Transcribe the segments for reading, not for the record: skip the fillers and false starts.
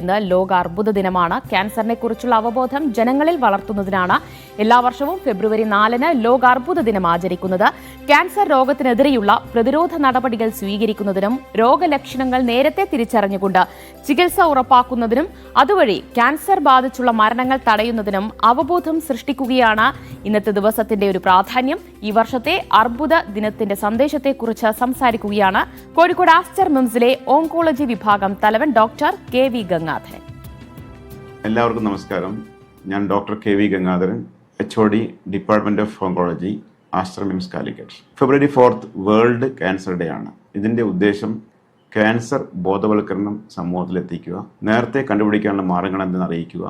ഇന്ന് ലോക അർബുദ ദിനമാണ്. ക്യാൻസറിനെ കുറിച്ചുള്ള അവബോധം ജനങ്ങളിൽ വളർത്തുന്നതിനാണ് എല്ലാ വർഷവും ഫെബ്രുവരി 4-ന് ലോക അർബുദ ദിനം ആചരിക്കുന്നത്. ക്യാൻസർ രോഗത്തിനെതിരെയുള്ള പ്രതിരോധ നടപടികൾ സ്വീകരിക്കുന്നതിനും രോഗലക്ഷണങ്ങൾ നേരത്തെ തിരിച്ചറിഞ്ഞുകൊണ്ട് ചികിത്സ ഉറപ്പാക്കുന്നതിനും അതുവഴി ക്യാൻസർ ബാധിച്ചുള്ള മരണങ്ങൾ തടയുന്നതിനും അവബോധം സൃഷ്ടിക്കുകയാണ് ഇന്നത്തെ ദിവസത്തിന്റെ ഒരു പ്രാധാന്യം. ഈ വർഷത്തെ അർബുദ ദിനത്തിന്റെ സന്ദേശത്തെക്കുറിച്ച് സംസാരിക്കുകയാണ് കോഴിക്കോട് ആസ്റ്റർ മിംസിലെ ഓങ്കോളജി വിഭാഗം തലവൻ ഡോക്ടർ KV ഗംഗാധരൻ. എല്ലാവർക്കും നമസ്കാരം. ഞാൻ doctor KV Gangadharan, HOD department of oncology, Aster MIMS Calicut. February 4 world cancer day ആണ്. ഇതിന്റെ ഉദ്ദേശം ക്യാൻസർ ബോധവൽക്കരണം സമൂഹത്തിൽ എത്തിക്കുക, നേരത്തെ കണ്ടുപിടിക്കാനുള്ള മാർഗങ്ങൾ എന്തെന്ന് അറിയിക്കുക,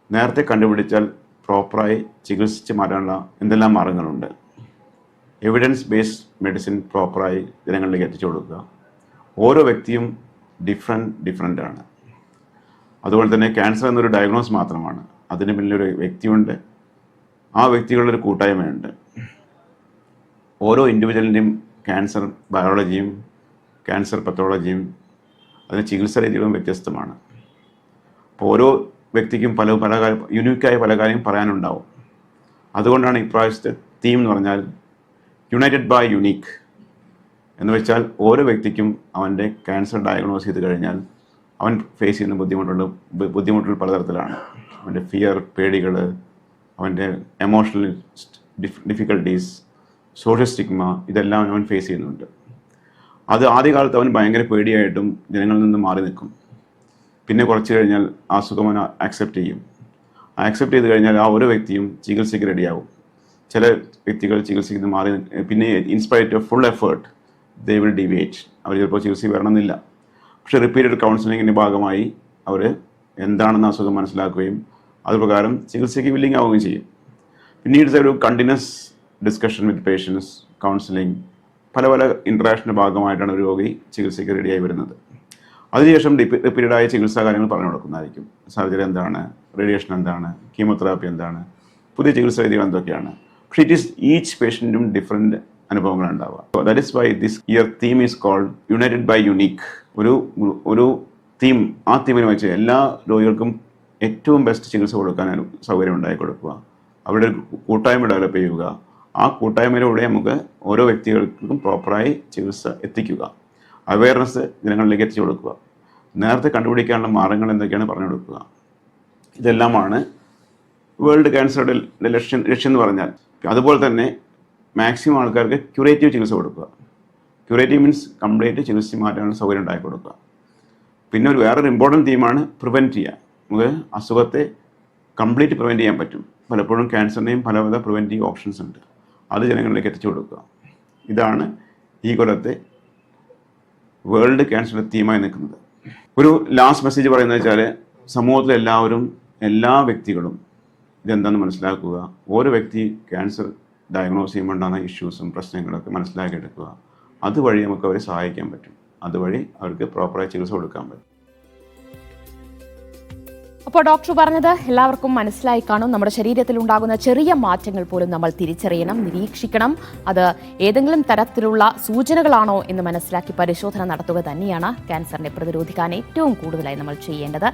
നേരത്തെ കണ്ടുപിടിച്ചാൽ പ്രോപ്പറായി ചികിത്സിച്ച് മാറ്റാനുള്ള എന്തെല്ലാം മാർഗങ്ങളുണ്ട്, എവിഡൻസ് ബേസ്ഡ് മെഡിസിൻ പ്രോപ്പറായി ജനങ്ങളിലേക്ക് എത്തിച്ചു കൊടുക്കുക. ഓരോ വ്യക്തിയും ഡിഫറെൻ്റ് ആണ്. അതുപോലെ തന്നെ ക്യാൻസർ എന്നൊരു ഡയഗ്നോസ് മാത്രമാണ്. അതിന് പിന്നിലൊരു വ്യക്തിയുണ്ട്, ആ വ്യക്തികളുടെ ഒരു കൂട്ടായ്മയുണ്ട്. ഓരോ ഇൻഡിവിജ്വലിൻ്റെയും ക്യാൻസർ ബയോളജിയും ക്യാൻസർ പത്തോളജിയും അതിന് ചികിത്സാ രീതികളും വ്യത്യസ്തമാണ്. അപ്പോൾ ഓരോ വ്യക്തിക്കും പല യുണീക്കായ പല കാര്യം പറയാനുണ്ടാവും. അതുകൊണ്ടാണ് ഇപ്രാവശ്യത്തെ തീം എന്ന് പറഞ്ഞാൽ യുണൈറ്റഡ് ബൈ യുണീക്ക് എന്ന് വെച്ചാൽ ഓരോ വ്യക്തിക്കും അവൻ്റെ ക്യാൻസർ ഡയഗ്നോസ് ചെയ്ത് കഴിഞ്ഞാൽ അവൻ ഫേസ് ചെയ്യുന്ന ബുദ്ധിമുട്ടുകൾ പലതരത്തിലാണ്. അവൻ്റെ ഫിയർ, പേടികൾ, അവൻ്റെ എമോഷണൽ ഡിഫിക്കൽട്ടീസ്, സോഷ്യൽ സ്റ്റിഗ്മ, ഇതെല്ലാം അവൻ ഫേസ് ചെയ്യുന്നുണ്ട്. അത് ആദ്യകാലത്ത് അവൻ ഭയങ്കര പേടിയായിട്ടും ജനങ്ങളിൽ നിന്ന് മാറി നിൽക്കും. പിന്നെ കുറച്ച് കഴിഞ്ഞാൽ ആ സുഖം അവൻ ആക്സെപ്റ്റ് ചെയ്യും. ആക്സെപ്റ്റ് ചെയ്ത് കഴിഞ്ഞാൽ ആ ഓരോ വ്യക്തിയും ചികിത്സയ്ക്ക് റെഡിയാവും. ചില വ്യക്തികൾ ചികിത്സയ്ക്ക് മാറി, പിന്നെ in spite of full effort they will deviate. അവർ ചിലപ്പോൾ ചികിത്സ വരണമെന്നില്ല. പക്ഷേ റിപ്പീറ്റഡ് കൗൺസിലിങ്ങിൻ്റെ ഭാഗമായി അവർ എന്താണെന്ന് അസുഖം മനസ്സിലാക്കുകയും അതുപ്രകാരം ചികിത്സയ്ക്ക് വില്ലിങ് ആവുകയും ചെയ്യും. പിന്നീട് ഒരു continuous discussion with patients, counselling, പല ഇൻട്രാക്ഷൻ്റെ ഭാഗമായിട്ടാണ് ഒരു രോഗി ചികിത്സയ്ക്ക് റെഡിയായി വരുന്നത്. അതിനുശേഷം റിപ്പീറ്റഡായ ചികിത്സാ കാര്യങ്ങൾ പറഞ്ഞു കൊടുക്കുന്നതായിരിക്കും. സർജറി എന്താണ്, റേഡിയേഷൻ എന്താണ്, കീമോതെറാപ്പി എന്താണ്, പുതിയ ചികിത്സാ രീതികൾ എന്തൊക്കെയാണ്. പക്ഷേ ഈച്ച് പേഷ്യൻറ്റും ഡിഫറെൻറ്റ് അനുഭവങ്ങൾ ഉണ്ടാവുക. That is why this year theme is called united by unique. ഒരു തീം, ആ തീമിന് വെച്ച് എല്ലാ രോഗികൾക്കും ഏറ്റവും ബെസ്റ്റ് ചികിത്സ കൊടുക്കാൻ സൗകര്യം ഉണ്ടാക്കി കൊടുക്കുക, അവരുടെ കൂട്ടായ്മ ഡെവലപ്പ് ചെയ്യുക. ആ കൂട്ടായ്മയിലൂടെ നമുക്ക് ഓരോ വ്യക്തികൾക്കും പ്രോപ്പറായി ചികിത്സ എത്തിക്കുക, അവയർനെസ് ജനങ്ങളിലേക്ക് എത്തിച്ചു കൊടുക്കുക, നേരത്തെ കണ്ടുപിടിക്കാനുള്ള മാർഗങ്ങൾ എന്തൊക്കെയാണ് പറഞ്ഞു കൊടുക്കുക. ഇതെല്ലാമാണ് വേൾഡ് ക്യാൻസറുടെ ലക്ഷ്യം എന്ന് പറഞ്ഞാൽ. അതുപോലെ തന്നെ മാക്സിമം ആൾക്കാർക്ക് ക്യൂറേറ്റീവ് ചികിത്സ കൊടുക്കുക. ക്യൂറേറ്റീവ് മീൻസ് കംപ്ലീറ്റ് ചികിത്സിച്ച് മാറ്റാനുള്ള സൗകര്യം ഉണ്ടാക്കി കൊടുക്കുക. പിന്നെ വേറൊരു ഇമ്പോർട്ടൻറ്റ് തീമാണ് പ്രിവെൻറ്റ് ചെയ്യുക. നമുക്ക് അസുഖത്തെ കംപ്ലീറ്റ് പ്രിവെൻറ്റ് ചെയ്യാൻ പറ്റും. പലപ്പോഴും ക്യാൻസറിൻ്റെയും പലവിധ പ്രിവെൻറ്റീവ് ഓപ്ഷൻസ് ഉണ്ട്. അത് ജനങ്ങളിലേക്ക് എത്തിച്ചു കൊടുക്കുക. ഇതാണ് ഈ കൊല്ലത്തെ വേൾഡ് ക്യാൻസറിൻ്റെ തീമായി നിൽക്കുന്നത്. ഒരു ലാസ്റ്റ് മെസ്സേജ് പറയുന്നത് വെച്ചാൽ സമൂഹത്തിലെ എല്ലാ വ്യക്തികളും ഇതെന്താണെന്ന് മനസ്സിലാക്കുക. ഓരോ വ്യക്തി ക്യാൻസർ ഡയഗ്നോസ് ചെയ്യുമ്പോണ്ടാകുന്ന ഇഷ്യൂസും പ്രശ്നങ്ങളൊക്കെ മനസ്സിലാക്കിയെടുക്കുക. അതുവഴി നമുക്ക് അവരെ സഹായിക്കാൻ പറ്റും. അതുവഴി അവർക്ക് പ്രോപ്പറായി ചികിത്സ കൊടുക്കാൻ പറ്റും. അപ്പോൾ ഡോക്ടർ പറഞ്ഞത് എല്ലാവർക്കും മനസ്സിലായി കാണും. നമ്മുടെ ശരീരത്തിൽ ഉണ്ടാകുന്ന ചെറിയ മാറ്റങ്ങൾ പോലും നമ്മൾ തിരിച്ചറിയണം, നിരീക്ഷിക്കണം. അത് ഏതെങ്കിലും തരത്തിലുള്ള സൂചനകളാണോ എന്ന് മനസ്സിലാക്കി പരിശോധന നടത്തുക തന്നെയാണ് ക്യാൻസറിനെ പ്രതിരോധിക്കാൻ ഏറ്റവും കൂടുതലായി നമ്മൾ ചെയ്യേണ്ടത്.